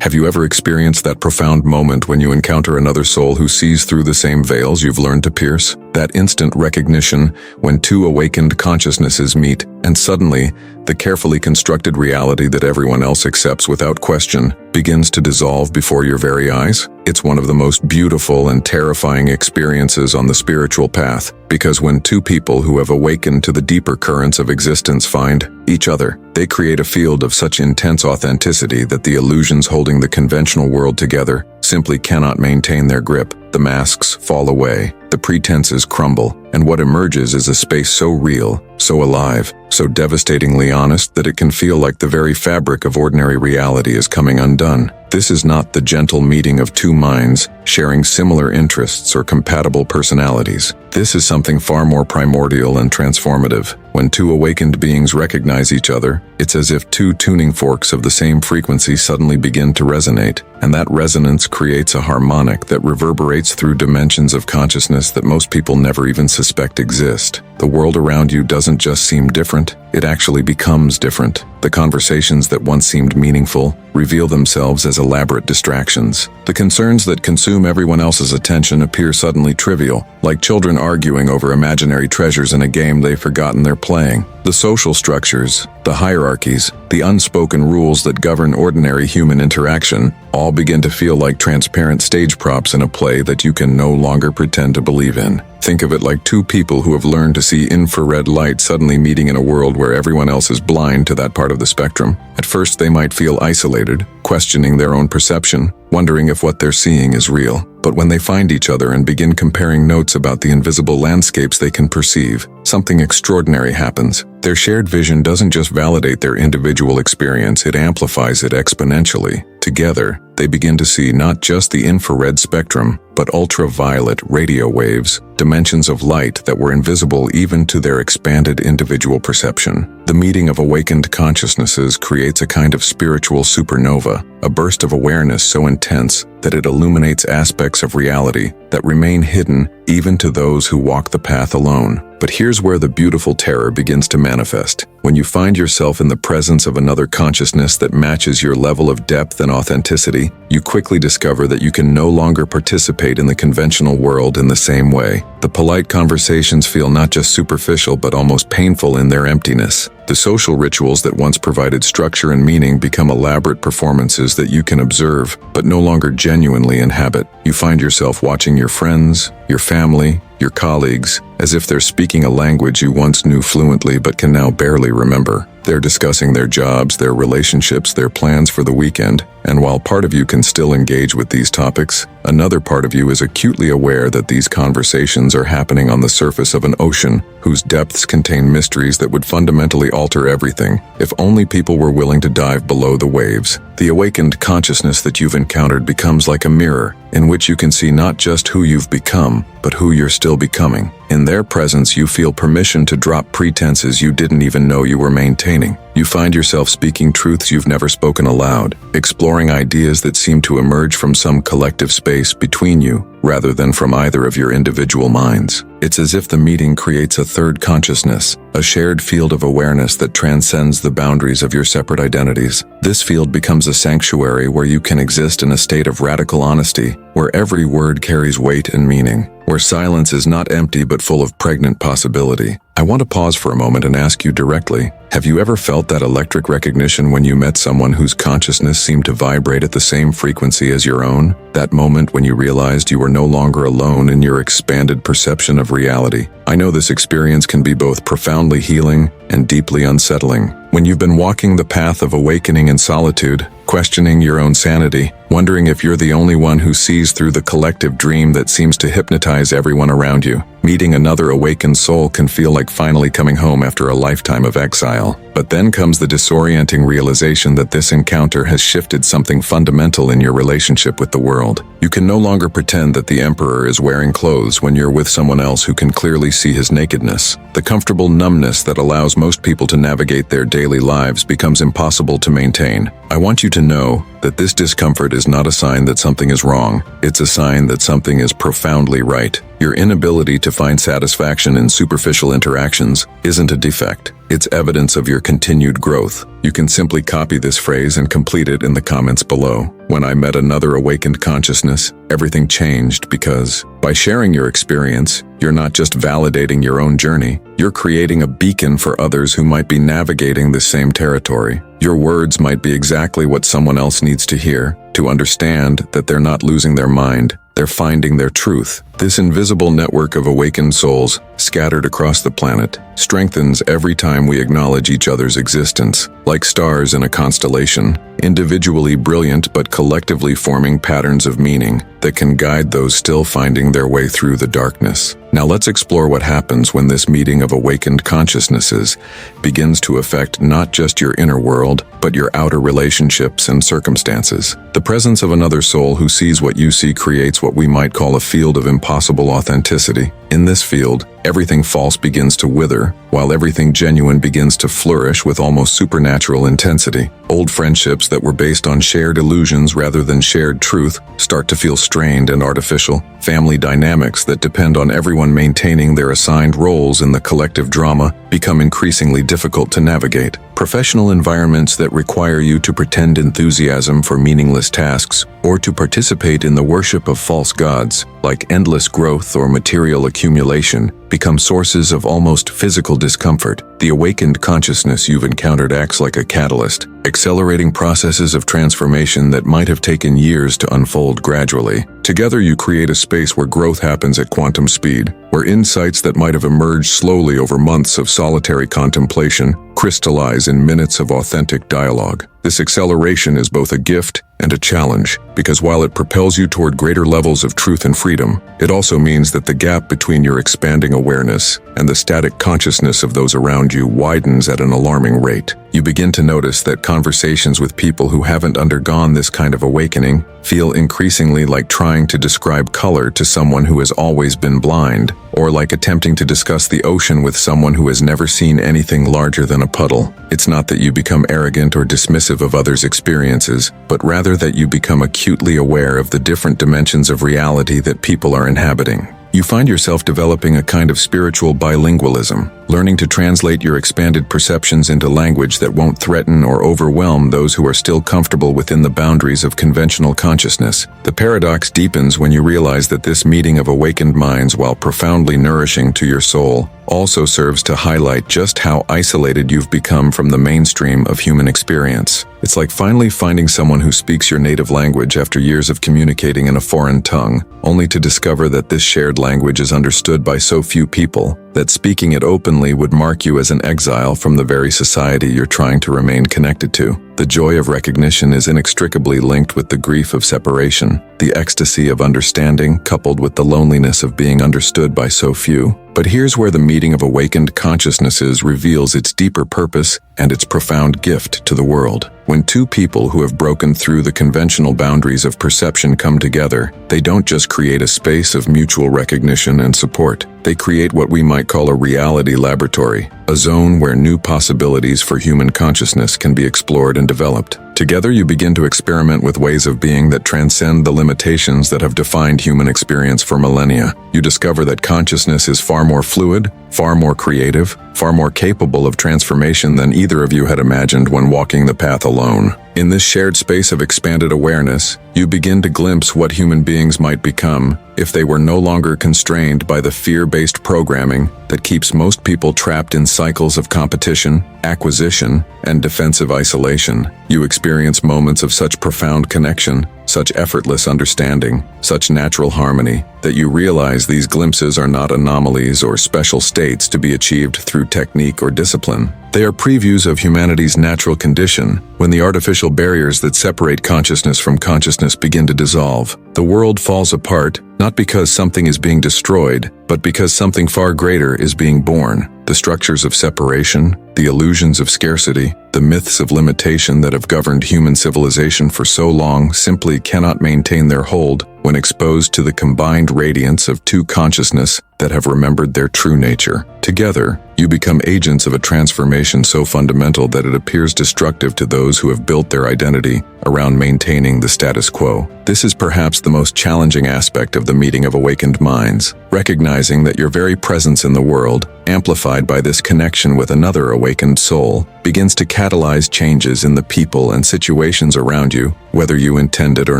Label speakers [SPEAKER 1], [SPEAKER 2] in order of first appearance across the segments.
[SPEAKER 1] Have you ever experienced that profound moment when you encounter another soul who sees through the same veils you've learned to pierce? That instant recognition when two awakened consciousnesses meet, and suddenly, the carefully constructed reality that everyone else accepts without question begins to dissolve before your very eyes? It's one of the most beautiful and terrifying experiences on the spiritual path, because when two people who have awakened to the deeper currents of existence find each other, they create a field of such intense authenticity that the illusions holding the conventional world together simply cannot maintain their grip. The masks fall away, the pretenses crumble, and what emerges is a space so real, so alive, so devastatingly honest that it can feel like the very fabric of ordinary reality is coming undone. This is not the gentle meeting of two minds sharing similar interests or compatible personalities. This is something far more primordial and transformative. When two awakened beings recognize each other, it's as if two tuning forks of the same frequency suddenly begin to resonate, and that resonance creates a harmonic that reverberates through dimensions of consciousness that most people never even suspect exist. The world around you doesn't just seem different, it actually becomes different. The conversations that once seemed meaningful reveal themselves as elaborate distractions. The concerns that consume everyone else's attention appear suddenly trivial, like children arguing over imaginary treasures in a game they've forgotten they're playing. The social structures, the hierarchies, the unspoken rules that govern ordinary human interaction all begin to feel like transparent stage props in a play that you can no longer pretend to believe in. Think of it like two people who have learned to see infrared light suddenly meeting in a world where everyone else is blind to that part of the spectrum. At first they might feel isolated, questioning their own perception, wondering if what they're seeing is real. But when they find each other and begin comparing notes about the invisible landscapes they can perceive, something extraordinary happens. Their shared vision doesn't just validate their individual experience, it amplifies it exponentially. Together, they begin to see not just the infrared spectrum, but ultraviolet radio waves, dimensions of light that were invisible even to their expanded individual perception. The meeting of awakened consciousnesses creates a kind of spiritual supernova, a burst of awareness so intense that it illuminates aspects of reality that remain hidden even to those who walk the path alone. But here's where the beautiful terror begins to manifest. When you find yourself in the presence of another consciousness that matches your level of depth and authenticity, you quickly discover that you can no longer participate in the conventional world in the same way. The polite conversations feel not just superficial but almost painful in their emptiness. The social rituals that once provided structure and meaning become elaborate performances that you can observe, but no longer genuinely inhabit. You find yourself watching your friends, your family, your colleagues, as if they're speaking a language you once knew fluently but can now barely remember. They're discussing their jobs, their relationships, their plans for the weekend, and while part of you can still engage with these topics, another part of you is acutely aware that these conversations are happening on the surface of an ocean whose depths contain mysteries that would fundamentally alter everything if only people were willing to dive below the waves. The awakened consciousness that you've encountered becomes like a mirror in which you can see not just who you've become, but who you're still becoming. In their presence, you feel permission to drop pretenses you didn't even know you were maintaining. You find yourself speaking truths you've never spoken aloud, exploring ideas that seem to emerge from some collective space between you, rather than from either of your individual minds. It's as if the meeting creates a third consciousness, a shared field of awareness that transcends the boundaries of your separate identities. This field becomes a sanctuary where you can exist in a state of radical honesty, where every word carries weight and meaning, where silence is not empty but full of pregnant possibility. I want to pause for a moment and ask you directly, have you ever felt that electric recognition when you met someone whose consciousness seemed to vibrate at the same frequency as your own? That moment when you realized you were no longer alone in your expanded perception of reality. I know this experience can be both profoundly healing and deeply unsettling. When you've been walking the path of awakening in solitude, questioning your own sanity, wondering if you're the only one who sees through the collective dream that seems to hypnotize everyone around you, meeting another awakened soul can feel like finally coming home after a lifetime of exile. But then comes the disorienting realization that this encounter has shifted something fundamental in your relationship with the world. You can no longer pretend that the emperor is wearing clothes when you're with someone else who can clearly see his nakedness. The comfortable numbness that allows most people to navigate their daily lives becomes impossible to maintain. I want you to know that this discomfort is not a sign that something is wrong. It's a sign that something is profoundly right. Your inability to find satisfaction in superficial interactions isn't a defect. It's evidence of your continued growth. You can simply copy this phrase and complete it in the comments below. When I met another awakened consciousness, everything changed because, by sharing your experience, you're not just validating your own journey, you're creating a beacon for others who might be navigating the same territory. Your words might be exactly what someone else needs to hear, to understand that they're not losing their mind, they're finding their truth. This invisible network of awakened souls, scattered across the planet, strengthens every time we acknowledge each other's existence. Like stars in a constellation, individually brilliant but collectively forming patterns of meaning that can guide those still finding their way through the darkness. Now let's explore what happens when this meeting of awakened consciousnesses begins to affect not just your inner world, but your outer relationships and circumstances. The presence of another soul who sees what you see creates what we might call a field of impossible authenticity. In this field, everything false begins to wither, while everything genuine begins to flourish with almost supernatural intensity. Old friendships that were based on shared illusions rather than shared truth start to feel strained and artificial. Family dynamics that depend on everyone maintaining their assigned roles in the collective drama become increasingly difficult to navigate. Professional environments that require you to pretend enthusiasm for meaningless tasks or to participate in the worship of false gods, like endless growth or material accumulation, become sources of almost physical discomfort. The awakened consciousness you've encountered acts like a catalyst, accelerating processes of transformation that might have taken years to unfold gradually. Together you create a space where growth happens at quantum speed, where insights that might have emerged slowly over months of solitary contemplation crystallize in minutes of authentic dialogue. This acceleration is both a gift and a challenge, because while it propels you toward greater levels of truth and freedom, it also means that the gap between your expanding awareness and the static consciousness of those around you widens at an alarming rate. You begin to notice that conversations with people who haven't undergone this kind of awakening feel increasingly like trying to describe color to someone who has always been blind, or like attempting to discuss the ocean with someone who has never seen anything larger than a puddle. It's not that you become arrogant or dismissive of others' experiences, but rather that you become acutely aware of the different dimensions of reality that people are inhabiting. You find yourself developing a kind of spiritual bilingualism, learning to translate your expanded perceptions into language that won't threaten or overwhelm those who are still comfortable within the boundaries of conventional consciousness. The paradox deepens when you realize that this meeting of awakened minds, while profoundly nourishing to your soul, also serves to highlight just how isolated you've become from the mainstream of human experience. It's like finally finding someone who speaks your native language after years of communicating in a foreign tongue, only to discover that this shared language is understood by so few people that speaking it openly would mark you as an exile from the very society you're trying to remain connected to. The joy of recognition is inextricably linked with the grief of separation, the ecstasy of understanding coupled with the loneliness of being understood by so few. But here's where the meeting of awakened consciousnesses reveals its deeper purpose and its profound gift to the world. When two people who have broken through the conventional boundaries of perception come together, they don't just create a space of mutual recognition and support. They create what we might call a reality laboratory, a zone where new possibilities for human consciousness can be explored and developed. Together you begin to experiment with ways of being that transcend the limitations that have defined human experience for millennia. You discover that consciousness is far more fluid, far more creative, far more capable of transformation than either of you had imagined when walking the path alone. In this shared space of expanded awareness, you begin to glimpse what human beings might become if they were no longer constrained by the fear-based programming that keeps most people trapped in cycles of competition, acquisition, and defensive isolation. You experience moments of such profound connection, such effortless understanding, such natural harmony, that you realize these glimpses are not anomalies or special states to be achieved through technique or discipline. They are previews of humanity's natural condition when the artificial barriers that separate consciousness from consciousness begin to dissolve. The world falls apart, not because something is being destroyed, but because something far greater is being born. The structures of separation, the illusions of scarcity, the myths of limitation that have governed human civilization for so long simply cannot maintain their hold when exposed to the combined radiance of two consciousness that have remembered their true nature. Together, you become agents of a transformation so fundamental that it appears destructive to those who have built their identity around maintaining the status quo. This is perhaps the most challenging aspect of the meeting of awakened minds, recognizing that your very presence in the world, amplified by this connection with another awakened soul, begins to catalyze changes in the people and situations around you, whether you intend it or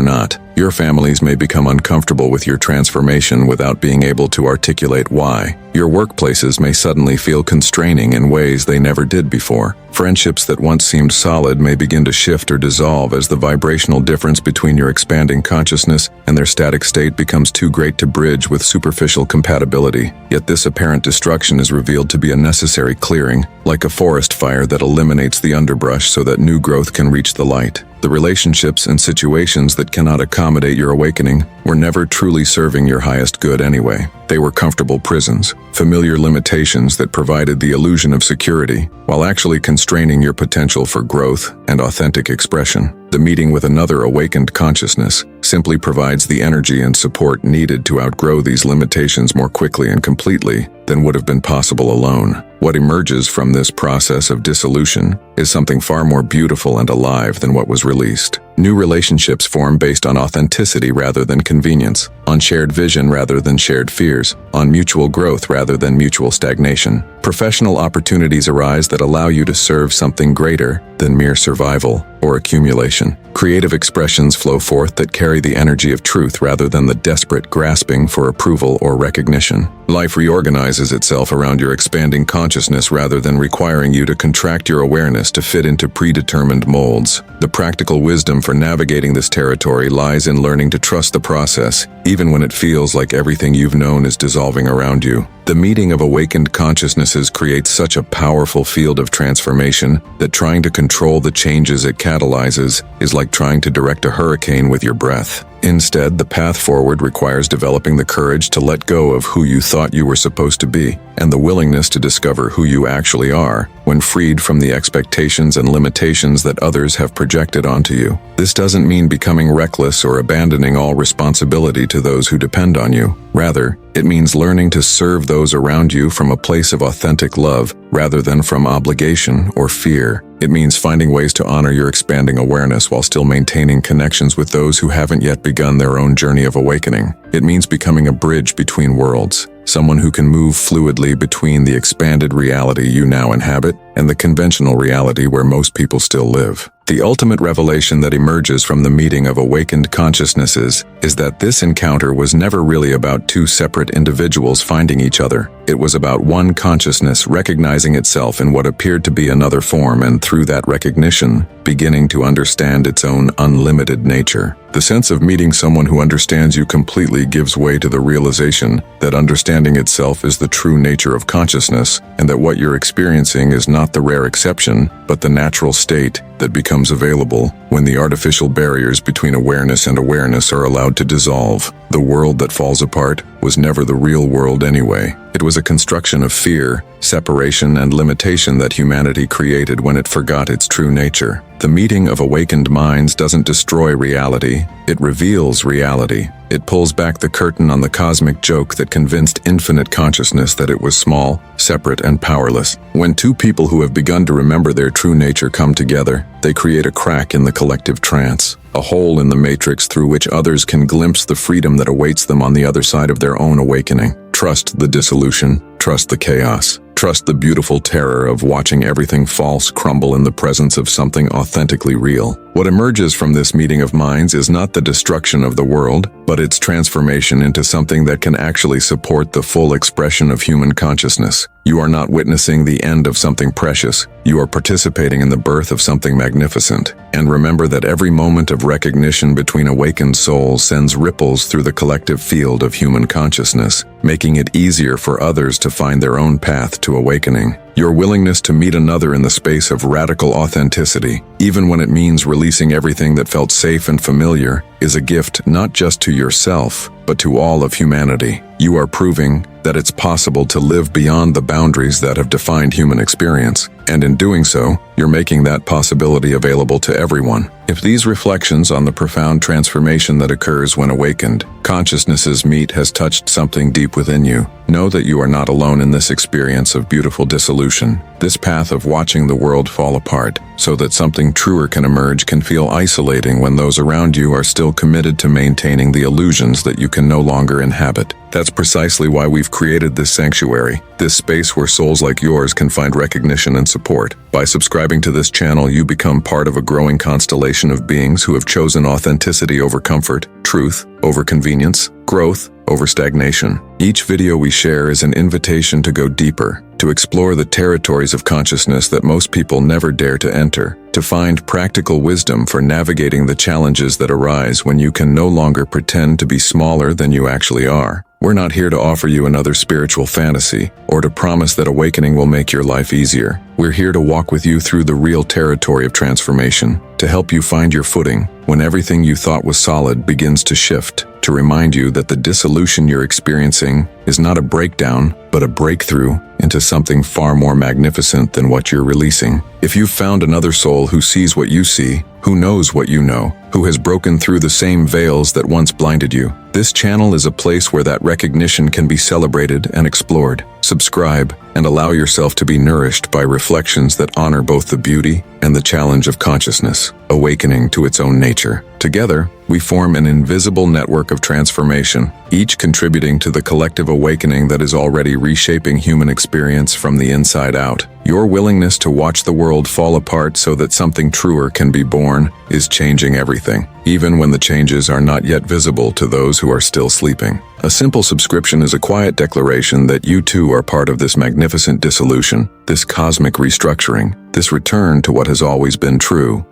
[SPEAKER 1] not. Your families may become uncomfortable with your transformation without being able to articulate why. Your workplaces may suddenly feel constraining in ways they never did before. Friendships that once seemed solid may begin to shift or dissolve as the vibrational difference between your expanding consciousness and their static state becomes too great to bridge with superficial compatibility. Yet this apparent destruction is revealed to be a necessary clearing, like a forest fire that eliminates the underbrush so that new growth can reach the light. The relationships and situations that cannot accommodate your awakening were never truly serving your highest good anyway. They were comfortable prisons, familiar limitations that provided the illusion of security, while actually constraining your potential for growth and authentic expression. The meeting with another awakened consciousness simply provides the energy and support needed to outgrow these limitations more quickly and completely than would have been possible alone. What emerges from this process of dissolution is something far more beautiful and alive than what was released. New relationships form based on authenticity rather than convenience, on shared vision rather than shared fears, on mutual growth rather than mutual stagnation. Professional opportunities arise that allow you to serve something greater than mere survival or accumulation. Creative expressions flow forth that carry the energy of truth rather than the desperate grasping for approval or recognition. Life reorganizes itself around your expanding consciousness rather than requiring you to contract your awareness to fit into predetermined molds. The practical wisdom for navigating this territory lies in learning to trust the process, even when it feels like everything you've known is dissolving around you. The meeting of awakened consciousnesses creates such a powerful field of transformation that trying to control the changes it catalyzes is like trying to direct a hurricane with your breath. Instead, the path forward requires developing the courage to let go of who you thought you were supposed to be, and the willingness to discover who you actually are, when freed from the expectations and limitations that others have projected onto you. This doesn't mean becoming reckless or abandoning all responsibility to those who depend on you. Rather, it means learning to serve those around you from a place of authentic love rather than from obligation or fear. It means finding ways to honor your expanding awareness while still maintaining connections with those who haven't yet begun their own journey of awakening. It means becoming a bridge between worlds, someone who can move fluidly between the expanded reality you now inhabit and the conventional reality where most people still live. The ultimate revelation that emerges from the meeting of awakened consciousnesses is that this encounter was never really about two separate individuals finding each other. It was about one consciousness recognizing itself in what appeared to be another form, and through that recognition, beginning to understand its own unlimited nature. The sense of meeting someone who understands you completely gives way to the realization that understanding itself is the true nature of consciousness, and that what you're experiencing is not the rare exception, but the natural state that becomes available when the artificial barriers between awareness and awareness are allowed to dissolve. The world that falls apart was never the real world anyway. It was a construction of fear, separation, and limitation that humanity created when it forgot its true nature. The meeting of awakened minds doesn't destroy reality, it reveals reality. It pulls back the curtain on the cosmic joke that convinced infinite consciousness that it was small, separate, and powerless. When two people who have begun to remember their true nature come together, they create a crack in the collective trance, a hole in the matrix through which others can glimpse the freedom that awaits them on the other side of their own awakening. Trust the dissolution, trust the chaos. Trust the beautiful terror of watching everything false crumble in the presence of something authentically real. What emerges from this meeting of minds is not the destruction of the world, but its transformation into something that can actually support the full expression of human consciousness. You are not witnessing the end of something precious. You are participating in the birth of something magnificent. And remember that every moment of recognition between awakened souls sends ripples through the collective field of human consciousness, making it easier for others to find their own path to awakening. Your willingness to meet another in the space of radical authenticity, even when it means releasing everything that felt safe and familiar, is a gift not just to yourself, but to all of humanity. You are proving that it's possible to live beyond the boundaries that have defined human experience, and in doing so, you're making that possibility available to everyone. If these reflections on the profound transformation that occurs when awakened, consciousnesses meet has touched something deep within you, know that you are not alone in this experience of beautiful dissolution. This path of watching the world fall apart so that something truer can emerge can feel isolating when those around you are still committed to maintaining the illusions that you can no longer inhabit. That's precisely why we've created this sanctuary, this space where souls like yours can find recognition and support. By subscribing to this channel, you become part of a growing constellation of beings who have chosen authenticity over comfort, truth over convenience, growth over stagnation. Each video we share is an invitation to go deeper, to explore the territories of consciousness that most people never dare to enter, to find practical wisdom for navigating the challenges that arise when you can no longer pretend to be smaller than you actually are. We're not here to offer you another spiritual fantasy or to promise that awakening will make your life easier. We're here to walk with you through the real territory of transformation, to help you find your footing when everything you thought was solid begins to shift, to remind you that the dissolution you're experiencing is not a breakdown, but a breakthrough into something far more magnificent than what you're releasing. If you've found another soul who sees what you see, who knows what you know, who has broken through the same veils that once blinded you, this channel is a place where that recognition can be celebrated and explored. Subscribe and allow yourself to be nourished by reflections that honor both the beauty and the challenge of consciousness, awakening to its own nature. Together, we form an invisible network of transformation, each contributing to the collective awakening that is already reshaping human experience from the inside out. Your willingness to watch the world fall apart so that something truer can be born is changing everything, even when the changes are not yet visible to those who are still sleeping. A simple subscription is a quiet declaration that you too are part of this magnificent dissolution, this cosmic restructuring, this return to what has always been true.